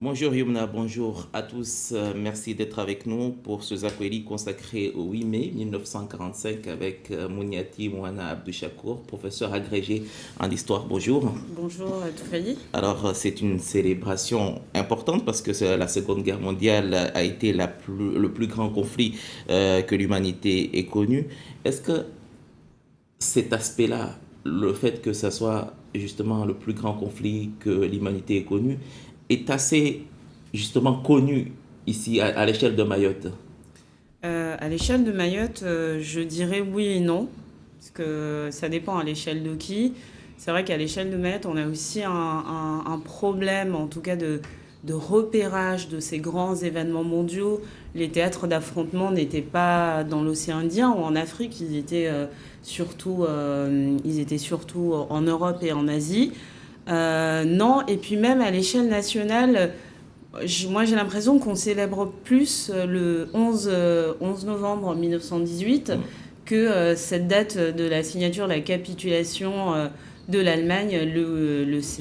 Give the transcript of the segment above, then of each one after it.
Bonjour Yumna, bonjour à tous. Merci d'être avec nous pour ce Zakweli consacré au 8 mai 1945 avec Mouniati Mouana Abdouchakour, professeur agrégé en histoire. Bonjour. Bonjour Toufali. Alors, c'est une célébration importante parce que la Seconde Guerre mondiale a été le plus grand conflit que l'humanité ait connu. Est-ce que cet aspect-là, le fait que ça soit justement le plus grand conflit que l'humanité ait connu, est assez justement connu ici à l'échelle de Mayotte? À l'échelle de Mayotte, je dirais oui et non, parce que ça dépend à l'échelle de qui. C'est vrai qu'à l'échelle de Mayotte, on a aussi un problème, en tout cas de repérage de ces grands événements mondiaux. Les théâtres d'affrontement n'étaient pas dans l'océan Indien ou en Afrique, ils étaient surtout en Europe et en Asie. Non, et puis même à l'échelle nationale, moi, j'ai l'impression qu'on célèbre plus le 11 novembre 1918 Mm. que cette date de la signature, la capitulation de l'Allemagne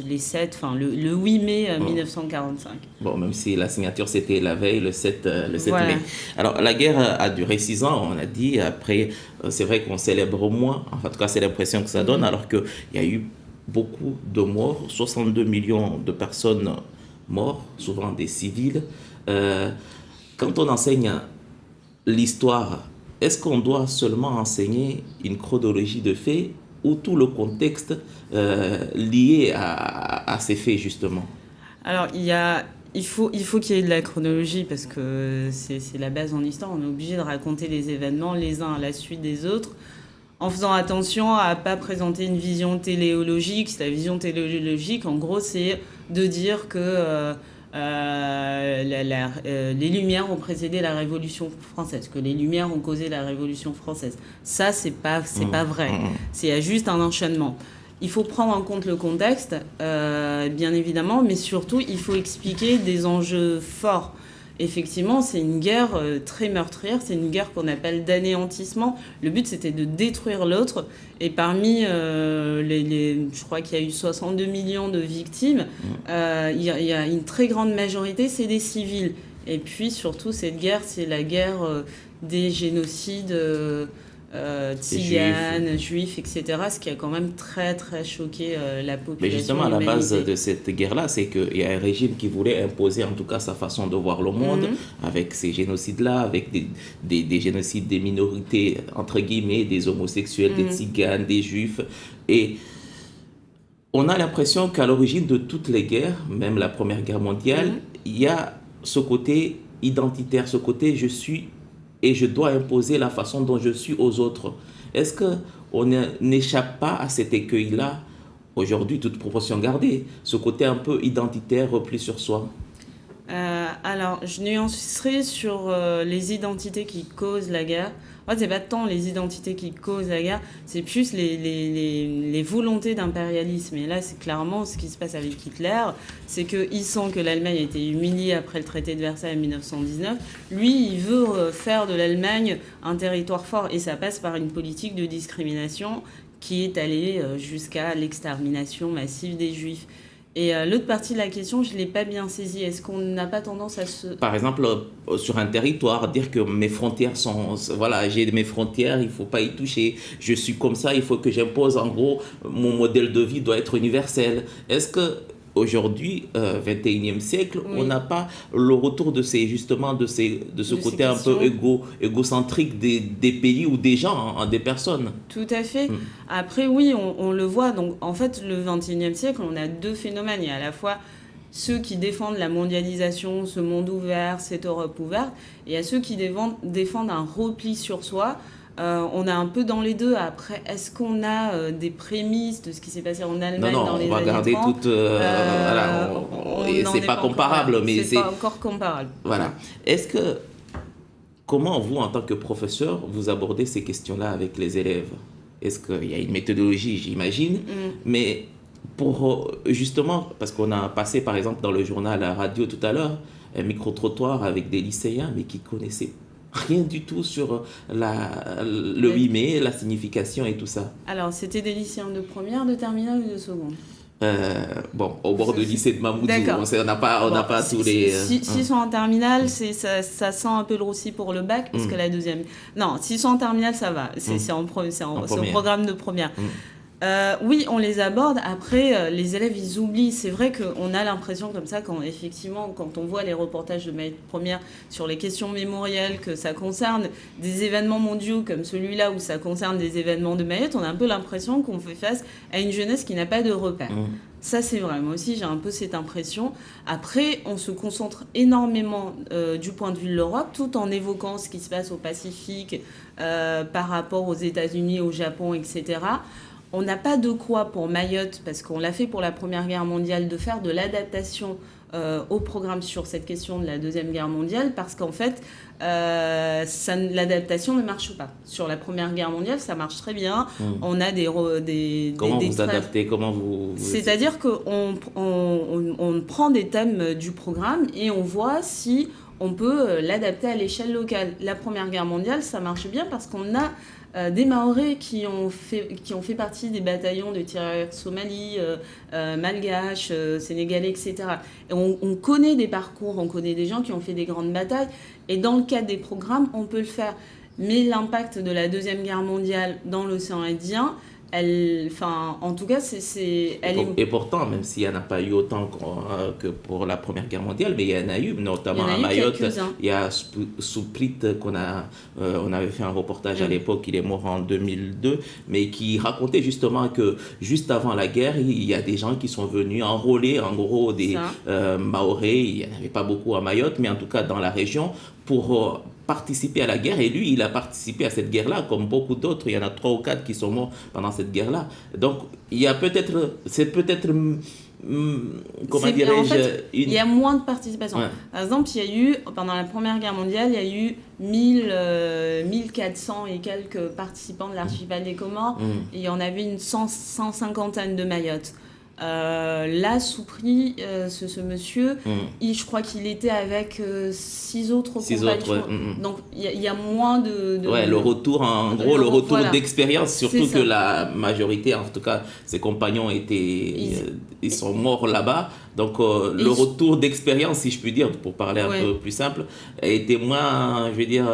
les 7, enfin, le 8 mai Mm. 1945. Bon, même si la signature c'était la veille, le 7 mai. Voilà. Alors, la guerre a duré 6 ans, on a dit. Après, c'est vrai qu'on célèbre moins. Enfin, en tout cas, c'est l'impression que ça donne, Mhm. alors qu'il y a eu beaucoup de morts, 62 millions de personnes mortes, souvent des civils. Euh, Quand on enseigne l'histoire, est-ce qu'on doit seulement enseigner une chronologie de faits ou tout le contexte lié à ces faits, justement? Alors, il faut qu'il y ait de la chronologie parce que c'est la base en histoire. On est obligé de raconter les événements les uns à la suite des autres en faisant attention à pas présenter une vision téléologique. La vision téléologique, en gros, c'est de dire que les Lumières ont précédé la Révolution française, que les Lumières ont causé la Révolution française. Ça, c'est Hum, pas vrai. hum, C'est juste un enchaînement. Il faut prendre en compte le contexte, bien évidemment, mais surtout, il faut expliquer des enjeux forts. Effectivement, c'est une guerre très meurtrière, c'est une guerre qu'on appelle d'anéantissement. Le but, c'était de détruire l'autre. Et parmi je crois qu'il y a eu 62 millions de victimes, hum. il y a une très grande majorité, c'est des civils. Et puis, surtout, cette guerre, c'est la guerre des génocides Des juifs. tziganes, juifs, etc. Ce qui a quand même très, très choqué la Mais population, justement, à la base l'humanité. de cette guerre-là, c'est qu'il y a un régime qui voulait imposer en tout cas sa façon de voir le monde, Mhm. avec ces génocides-là, avec des génocides des minorités, entre guillemets, des homosexuels, des Mhm. tziganes, des juifs. Et on a l'impression qu'à l'origine de toutes les guerres, même la Première Guerre mondiale, Mhm. il y a ce côté identitaire, ce côté je suis et je dois imposer la façon dont je suis aux autres. Est-ce que on n'échappe pas à cet écueil-là aujourd'hui, toute proportion gardée, ce côté un peu identitaire, repli sur soi? Alors, je nuancerai sur les identités qui causent la guerre. En fait, c'est pas tant les identités qui causent la guerre, c'est plus les volontés d'impérialisme. Et là, c'est clairement ce qui se passe avec Hitler. C'est qu'il sent que l'Allemagne a été humiliée après le traité de Versailles en 1919. Lui, il veut faire de l'Allemagne un territoire fort. Et ça passe par une politique de discrimination qui est allée jusqu'à l'extermination massive des Juifs. Et l'autre partie de la question, je ne l'ai pas bien saisie. Est-ce qu'on n'a pas tendance à se... Par exemple, sur un territoire, dire que mes frontières sont, voilà, j'ai mes frontières, il faut pas y toucher, je suis comme ça, il faut que j'impose, en gros, mon modèle de vie doit être universel. Est-ce que aujourd'hui, 21e siècle, on Oui, n'a pas le retour de ces, justement, de ce de ces côté un peu questions. égocentrique des pays ou des gens, hein, des personnes? Tout à fait. Hmm. Après, oui, on le voit. Donc, en fait, le 21e siècle, on a deux phénomènes. Il y a à la fois ceux qui défendent la mondialisation, ce monde ouvert, cette Europe ouverte, et il y a ceux qui défendent un repli sur soi. On a un peu dans les deux. Après, est-ce qu'on a des prémices de ce qui s'est passé en Non, Allemagne dans non, on les va années garder 30? toute, voilà, On et n'en c'est est pas pas encore là. comparable, mais C'est pas c'est, encore comparable. voilà. Est-ce que Comment vous, en tant que professeur, vous abordez ces questions-là avec les élèves? Est-ce qu'il y a une méthodologie, j'imagine, Mm. mais pour justement, parce qu'on a passé par exemple dans le journal à radio tout à l'heure, un micro-trottoir avec des lycéens, mais qui connaissaient rien du tout sur le La- 8 mai, la signification et tout ça. Alors, c'était des lycéens de première, de terminale ou de seconde? Bon, au bord du lycée de Mamoudzou, D'accord. on n'a pas, Bon, tous les... s'ils sont en terminale, ça sent un peu le roussi pour le bac, parce que la deuxième... Non, s'ils sont en terminale, ça va. C'est au programme de première. Oui, on les aborde. Après, les élèves, ils oublient. C'est vrai qu'on a l'impression comme ça, quand on voit les reportages de Maïs Première sur les questions mémorielles, que ça concerne des événements mondiaux comme celui-là, où ça concerne des événements de Mayotte, on a un peu l'impression qu'on fait face à une jeunesse qui n'a pas de repères. Ça, c'est vrai. Moi aussi, j'ai un peu cette impression. Après, on se concentre énormément du point de vue de l'Europe, tout en évoquant ce qui se passe au Pacifique par rapport aux États-Unis, au Japon, etc. On n'a pas de quoi pour Mayotte, parce qu'on l'a fait pour la Première Guerre mondiale, de faire de l'adaptation au programme sur cette question de la Deuxième Guerre mondiale, parce qu'en fait, l'adaptation ne marche pas. Sur la Première Guerre mondiale, ça marche très bien. On a Comment vous adaptez? Comment vous... C'est-à-dire qu'on prend des thèmes du programme et on voit si on peut l'adapter à l'échelle locale. La Première Guerre mondiale, ça marche bien parce qu'on a des Mahorais qui ont fait partie des bataillons de tirailleurs somalis, malgaches, sénégalais, etc. Et on connaît des parcours, on connaît des gens qui ont fait des grandes batailles. Et dans le cadre des programmes, on peut le faire. Mais l'impact de la Deuxième Guerre mondiale dans l'océan Indien, en tout cas, Et pourtant, même s'il n'y en a pas eu autant que pour la Première Guerre mondiale, mais il y en a eu, notamment à Mayotte. Il y a Souplit on avait fait un reportage à l'époque, il est mort en 2002, mais qui racontait justement que juste avant la guerre, il y a des gens qui sont venus enrôler, en gros, des Mahorais. Il n'y en avait pas beaucoup à Mayotte, mais en tout cas dans la région, pour participer à la guerre, et lui, il a participé à cette guerre-là, comme beaucoup d'autres. Il y en a 3 ou 4 qui sont morts pendant cette guerre-là. Donc, il y a comment dirais-je, en fait, il y a moins de participation. Ouais. Par exemple, il y a eu, pendant la Première Guerre mondiale, il y a eu 1400 et quelques participants de l'archipel des Comores, et il y en avait une 150aine de Mayotte. Là, Soupri, ce monsieur, je crois qu'il était avec 6 autres compagnons. Donc, il y a moins de... Ouais, le retour, en gros, le retour d'expérience, surtout que la majorité, en tout cas, ses compagnons ils sont morts là-bas. Donc, le retour d'expérience, si je puis dire, pour parler un peu plus simple, était moins, je veux dire...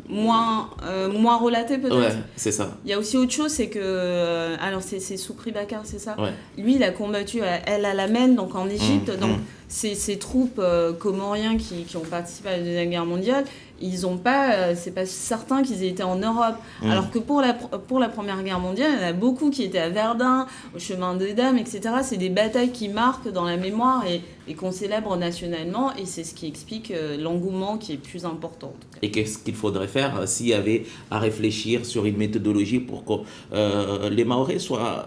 moins relaté peut-être. Ouais, c'est ça. Il y a aussi autre chose, c'est que alors c'est Soupri Bakar, c'est ça. Lui, il a combattu à El Alamein, donc en Égypte. Donc ces troupes comoriens qui ont participé à la Deuxième Guerre mondiale, ils ont pas, c'est pas certain qu'ils aient été en Europe. Alors que pour la Première Guerre mondiale, il y en a beaucoup qui étaient à Verdun, au Chemin des Dames, etc. C'est des batailles qui marquent dans la mémoire et qu'on célèbre nationalement, et c'est ce qui explique l'engouement qui est plus important. Et qu'est-ce qu'il faudrait faire s'il y avait à réfléchir sur une méthodologie pour que les Mahorais soient,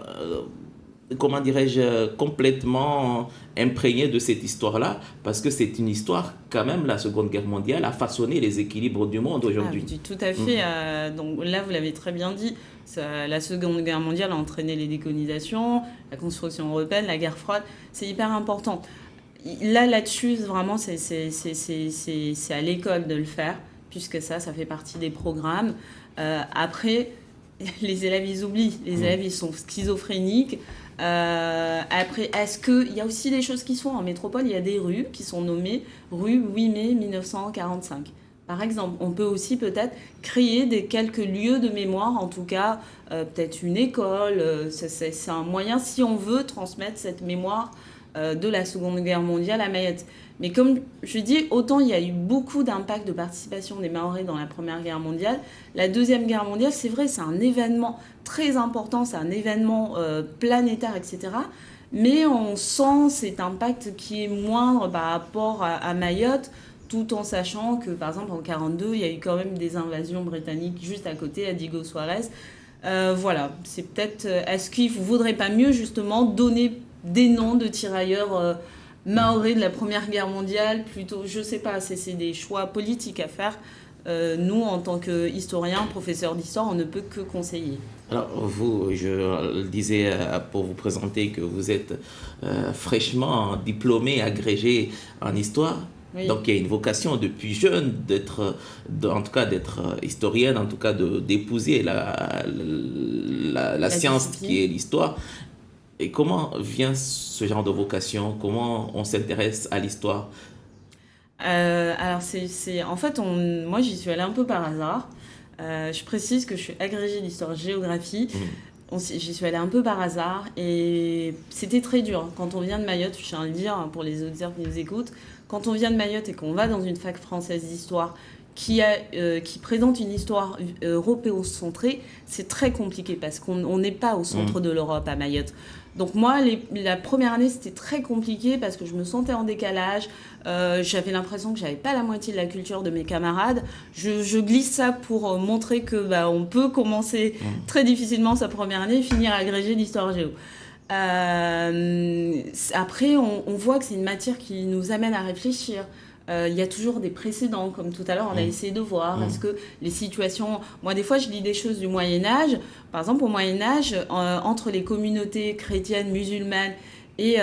comment dirais-je, complètement imprégnés de cette histoire-là, parce que c'est une histoire, quand même, la Seconde Guerre mondiale a façonné les équilibres du monde aujourd'hui. Tout à fait. Donc là, vous l'avez très bien dit, la Seconde Guerre mondiale a entraîné les décolonisations, la construction européenne, la guerre froide, c'est hyper important. Là-dessus, vraiment, c'est à l'école de le faire, puisque ça fait partie des programmes. Après, les élèves, ils oublient. Les élèves, ils sont schizophréniques. Après, est-ce qu'il y a aussi des choses qui sont en métropole? Il y a des rues qui sont nommées rue 8 mai 1945. Par exemple, on peut aussi peut-être créer quelques lieux de mémoire, en tout cas, peut-être une école. C'est un moyen, si on veut transmettre cette mémoire de la Seconde Guerre mondiale à Mayotte. Mais comme je dis, autant il y a eu beaucoup d'impact de participation des Mahorais dans la Première Guerre mondiale, la Deuxième Guerre mondiale, c'est vrai, c'est un événement très important, c'est un événement planétaire, etc. Mais on sent cet impact qui est moindre par rapport à Mayotte, tout en sachant que, par exemple, en 1942, il y a eu quand même des invasions britanniques juste à côté, à Diego Suarez. Voilà, c'est peut-être... Est-ce qu'il ne faudrait pas mieux, justement, donner des noms de tirailleurs mahorais de la Première Guerre mondiale, plutôt, je sais pas, c'est des choix politiques à faire. Nous, en tant qu'historiens, professeurs d'histoire, on ne peut que conseiller. Alors, vous, je le disais pour vous présenter que vous êtes fraîchement diplômé, agrégé en histoire. Oui. Donc, il y a une vocation depuis jeune en tout cas d'être historienne, en tout cas d'épouser la science qui est l'histoire. Et comment vient ce genre de vocation? Comment on s'intéresse à l'histoire? Alors, en fait, moi, j'y suis allée un peu par hasard. Je précise que je suis agrégée d'histoire-géographie. Mhm. J'y suis allée un peu par hasard et c'était très dur. Quand on vient de Mayotte, je tiens à le dire pour les auditeurs qui nous écoutent, quand on vient de Mayotte et qu'on va dans une fac française d'histoire qui présente une histoire européocentrée, c'est très compliqué parce qu'on n'est pas au centre de l'Europe à Mayotte. Donc moi, la première année, c'était très compliqué parce que je me sentais en décalage. J'avais l'impression que j'avais pas la moitié de la culture de mes camarades. Je glisse ça pour montrer que on peut commencer très difficilement sa première année et finir agrégé d'histoire géo. Après, on voit que c'est une matière qui nous amène à réfléchir. Il y a toujours des précédents, comme tout à l'heure, on a essayé de voir. Est-ce que les situations... Moi, des fois, je lis des choses du Moyen-Âge. Par exemple, au Moyen-Âge, entre les communautés chrétiennes, musulmanes et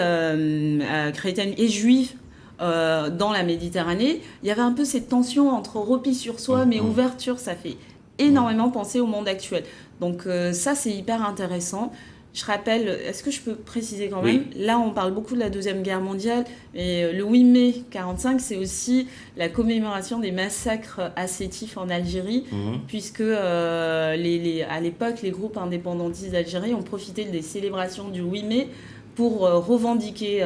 chrétiennes et juives dans la Méditerranée, il y avait un peu cette tension entre repli sur soi, mais ouverture. Ça fait énormément penser au monde actuel. Donc ça, c'est hyper intéressant. Je rappelle, est-ce que je peux préciser quand même? Oui. Là, on parle beaucoup de la Deuxième Guerre mondiale, et le 8 mai 1945, c'est aussi la commémoration des massacres à Sétif en Algérie, puisque à l'époque, les groupes indépendantistes d'Algérie ont profité des célébrations du 8 mai pour revendiquer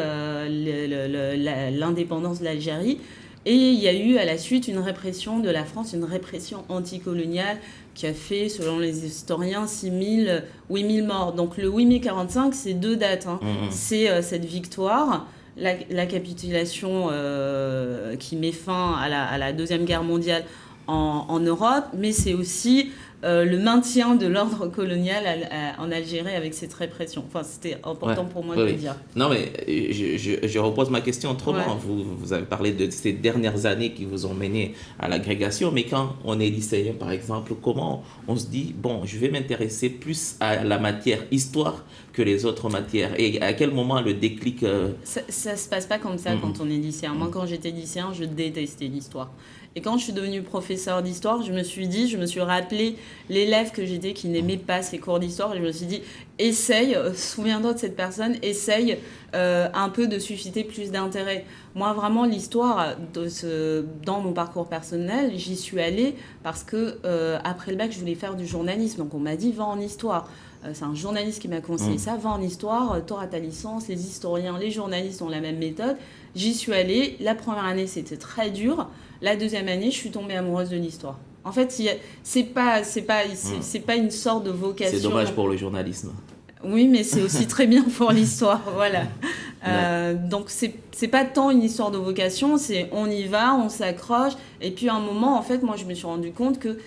l'indépendance de l'Algérie. Et il y a eu à la suite une répression de la France, une répression anticoloniale qui a fait, selon les historiens, 8 000 morts. Donc le 8 mai 45, c'est deux dates. C'est cette victoire, la capitulation qui met fin à la Deuxième Guerre mondiale en Europe, mais c'est aussi le maintien de l'ordre colonial en Algérie avec cette répression. Enfin, c'était important pour moi de le dire. Non, mais je repose ma question autrement. Ouais. Vous avez parlé de ces dernières années qui vous ont mené à l'agrégation, mais quand on est lycéen, par exemple, comment on se dit, bon, je vais m'intéresser plus à la matière histoire que les autres matières? Et à quel moment le déclic Ça se passe pas comme ça quand on est lycéen. Moi, quand j'étais lycéen, je détestais l'histoire. Et quand je suis devenue professeure d'histoire, je me suis rappelé l'élève que j'étais qui n'aimait pas ces cours d'histoire. Et je me suis dit, essaye, souviens-toi de cette personne, essaye un peu de susciter plus d'intérêt. Moi, vraiment, l'histoire, dans mon parcours personnel, j'y suis allée parce que après le bac, je voulais faire du journalisme. Donc, on m'a dit, va en histoire. C'est un journaliste qui m'a conseillé ça, va en histoire, t'auras ta licence, les historiens, les journalistes ont la même méthode. J'y suis allée, la première année c'était très dur, la deuxième année je suis tombée amoureuse de l'histoire. En fait, c'est pas une sorte de vocation. c'est dommage pour le journalisme? Oui, mais c'est aussi très bien pour l'histoire, voilà. Donc c'est pas tant une histoire de vocation, c'est on y va, on s'accroche, et puis à un moment, en fait, moi je me suis rendu compte que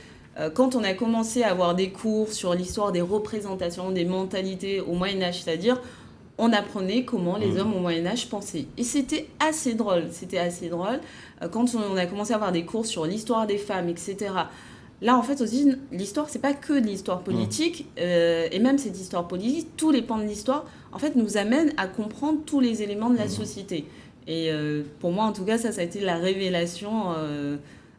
quand on a commencé à avoir des cours sur l'histoire des représentations, des mentalités au Moyen-Âge, c'est-à-dire on apprenait comment les hommes au Moyen-Âge pensaient. Et c'était assez drôle. Quand on a commencé à avoir des cours sur l'histoire des femmes, etc. Là, en fait, aussi, l'histoire, c'est pas que de l'histoire politique. Et même cette histoire politique, tous les pans de l'histoire, en fait, nous amènent à comprendre tous les éléments de la société. Et pour moi, en tout cas, ça a été la révélation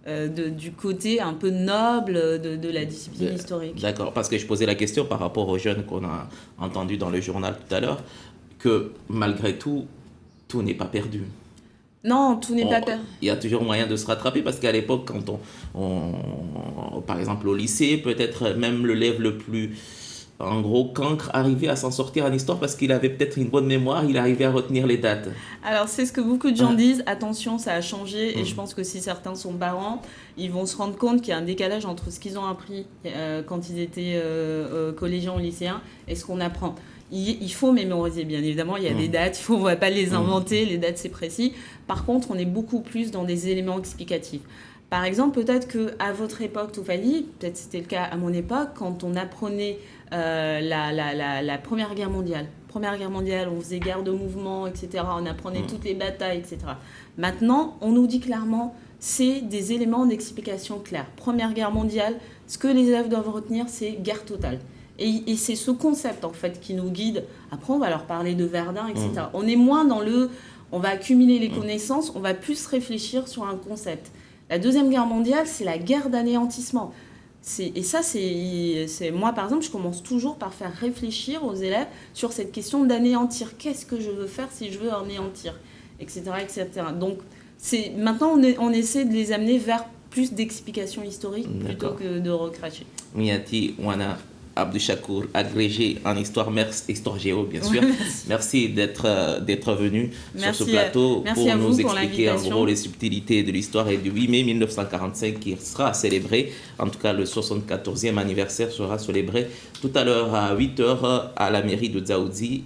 du côté un peu noble de la discipline historique. D'accord, parce que je posais la question par rapport aux jeunes qu'on a entendus dans le journal tout à l'heure, que malgré tout, tout n'est pas perdu. Non, tout n'est pas perdu. Il y a toujours moyen de se rattraper parce qu'à l'époque, quand par exemple au lycée, peut-être même l'élève le plus, en gros, cancre arrivait à s'en sortir en histoire parce qu'il avait peut-être une bonne mémoire, il arrivait à retenir les dates. Alors, c'est ce que beaucoup de gens disent. Attention, ça a changé. Et je pense que si certains sont parents, ils vont se rendre compte qu'il y a un décalage entre ce qu'ils ont appris quand ils étaient collégiens ou lycéens et ce qu'on apprend. Il faut mémoriser, bien évidemment. Il y a des dates, on ne va pas les inventer. Les dates, c'est précis. Par contre, on est beaucoup plus dans des éléments explicatifs. Par exemple, peut-être qu'à votre époque, Toufali, peut-être c'était le cas à mon époque, quand on apprenait la Première Guerre mondiale. Première Guerre mondiale, on faisait guerre de mouvement, etc. On apprenait toutes les batailles, etc. Maintenant, on nous dit clairement, c'est des éléments d'explication clairs. Première Guerre mondiale, ce que les élèves doivent retenir, c'est guerre totale. Et c'est ce concept, en fait, qui nous guide. Après, on va leur parler de Verdun, etc. On est moins dans on va accumuler les connaissances, on va plus réfléchir sur un concept. La Deuxième Guerre mondiale, c'est la guerre d'anéantissement. Et ça, moi, par exemple, je commence toujours par faire réfléchir aux élèves sur cette question d'anéantir. Qu'est-ce que je veux faire si je veux anéantir, etc., etc. Donc, maintenant, on essaie de les amener vers plus d'explications historiques plutôt que de recracher. Miati Wana Abdouchakour, agrégé en histoire géo, bien sûr. Merci d'être venu sur ce plateau pour nous expliquer en gros les subtilités de l'histoire et du 8 mai 1945 qui sera célébré. En tout cas, le 74e anniversaire sera célébré tout à l'heure à 8h à la mairie de Dzaoudzi.